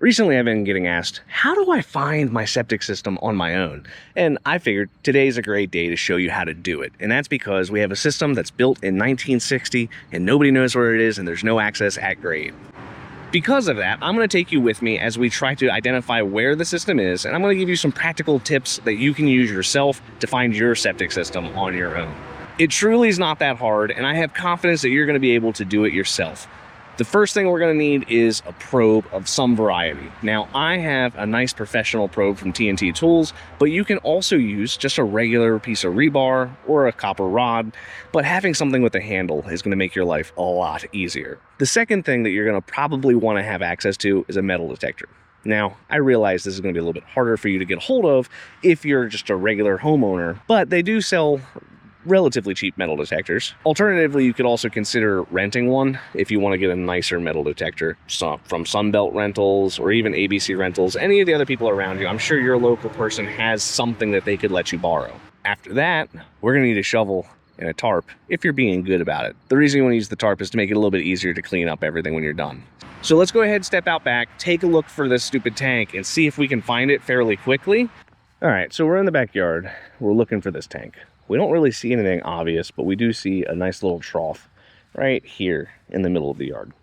Recently, I've been getting asked, how do I find my septic system on my own? And I figured today's a great day to show you how to do it. And that's because we have a system that's built in 1960 and nobody knows where it is and there's no access at grade. Because of that, I'm going to take you with me as we try to identify where the system is, and I'm going to give you some practical tips that you can use yourself to find your septic system on your own. It truly is not that hard, and I have confidence that you're going to be able to do it yourself. The first thing we're going to need is a probe of some variety. Now, I have a nice professional probe from TNT Tools, but you can also use just a regular piece of rebar or a copper rod, but having something with a handle is going to make your life a lot easier. The second thing that you're going to probably want to have access to is a metal detector. Now, I realize this is going to be a little bit harder for you to get a hold of if you're just a regular homeowner, but they do sell relatively cheap metal detectors. Alternatively, you could also consider renting one if you want to get a nicer metal detector from Sunbelt Rentals or even ABC Rentals. Any of the other people around you, I'm sure your local person has something that they could let you borrow. After that, we're going to need a shovel and a tarp if you're being good about it. The reason you want to use the tarp is to make it a little bit easier to clean up everything when you're done. So let's go ahead and step out back, take a look for this stupid tank, and see if we can find it fairly quickly. All right, so we're in the backyard. We're looking for this tank. We don't really see anything obvious, but we do see a nice little trough right here in the middle of the yard.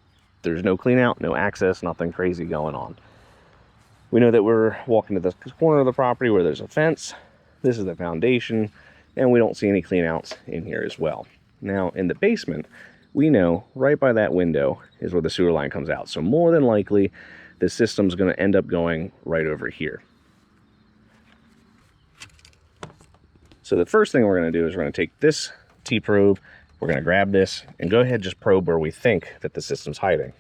There's no clean out, no access, nothing crazy going on. We know that we're walking to the corner of the property where there's a fence. This is the foundation, and we don't see any clean outs in here as well. Now, in the basement, we know right by that window is where the sewer line comes out. So more than likely, the system's going to end up going right over here. So the first thing we're going to do is we're going to take this T-probe, we're going to grab this, and go ahead and just probe where we think that the system's hiding.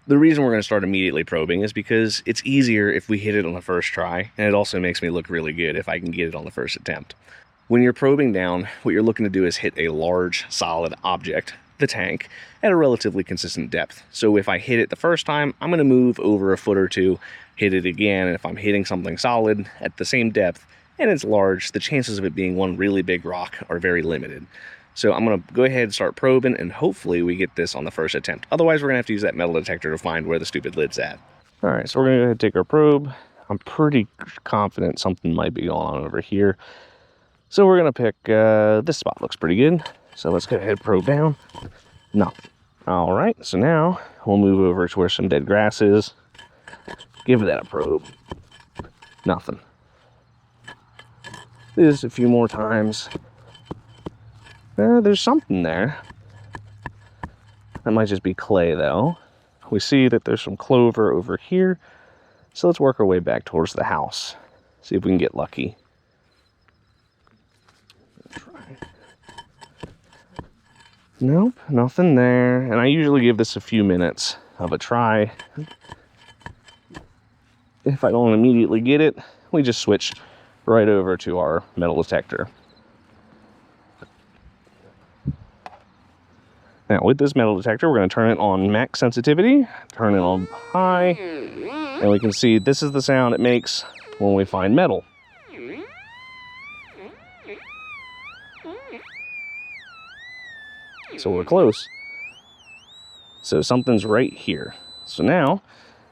The reason we're going to start immediately probing is because it's easier if we hit it on the first try, and it also makes me look really good if I can get it on the first attempt. When you're probing down, what you're looking to do is hit a large, solid object, the tank, at a relatively consistent depth. So if I hit it the first time, I'm going to move over a foot or two, hit it again, and if I'm hitting something solid at the same depth, and it's large, the chances of it being one really big rock are very limited. So I'm going to go ahead and start probing, and hopefully we get this on the first attempt. Otherwise, we're going to have to use that metal detector to find where the stupid lid's at. All right, so we're going to go ahead and take our probe. I'm pretty confident something might be going on over here. So we're going to pick, this spot looks pretty good. So let's go ahead and probe down. Nothing. All right, so now we'll move over to where some dead grass is. Give that a probe. Nothing. This a few more times. There's something there. That might just be clay, though. We see that there's some clover over here. So let's work our way back towards the house. See if we can get lucky. Nope, nothing there. And I usually give this a few minutes of a try. If I don't immediately get it, we just switch right over to our metal detector. Now with this metal detector, we're going to turn it on max sensitivity, turn it on high, and we can see this is the sound it makes when we find metal. So we're close. So something's right here. So now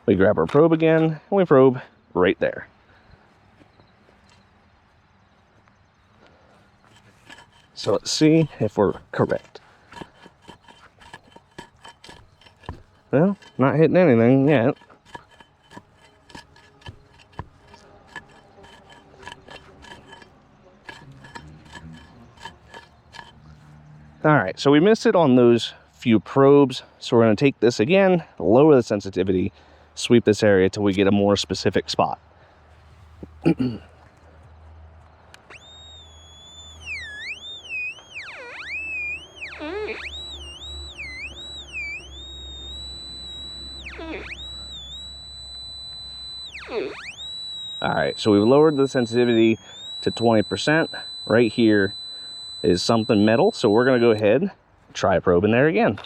we grab our probe again, and we probe right there. So let's see if we're correct. Well, not hitting anything yet. All right, so we missed it on those few probes. So we're going to take this again, lower the sensitivity, sweep this area till we get a more specific spot. All right, so we've lowered the sensitivity to 20%. Right here is something metal, so we're going to go ahead and try probing there again.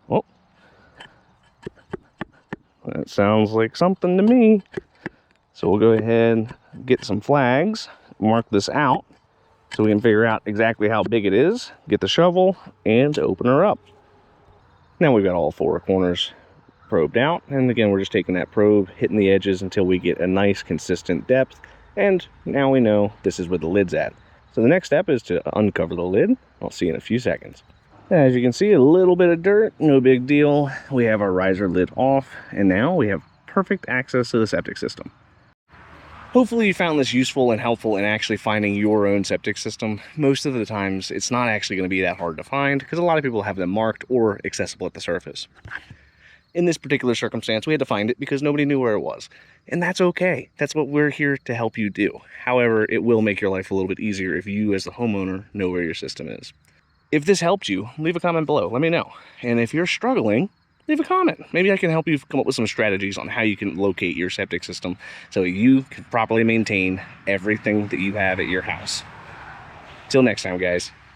Oh, That sounds like something to me. So we'll go ahead and get some flags, mark this out so we can figure out exactly how big it is, get the shovel, and open her up. Now we've got all 4 corners probed out, and again we're just taking that probe, hitting the edges until we get a nice consistent depth, and now we know this is where the lid's at. So the next step is to uncover the lid. I'll see you in a few seconds. As you can see, a little bit of dirt, no big deal. We have our riser lid off, and now we have perfect access to the septic system. Hopefully you found this useful and helpful in actually finding your own septic system. Most of the times it's not actually going to be that hard to find because a lot of people have them marked or accessible at the surface. In this particular circumstance, we had to find it because nobody knew where it was. And that's okay. That's what we're here to help you do. However, it will make your life a little bit easier if you as the homeowner know where your system is. If this helped you, leave a comment below. Let me know. And if you're struggling, leave a comment. Maybe I can help you come up with some strategies on how you can locate your septic system so you can properly maintain everything that you have at your house. Till next time, guys.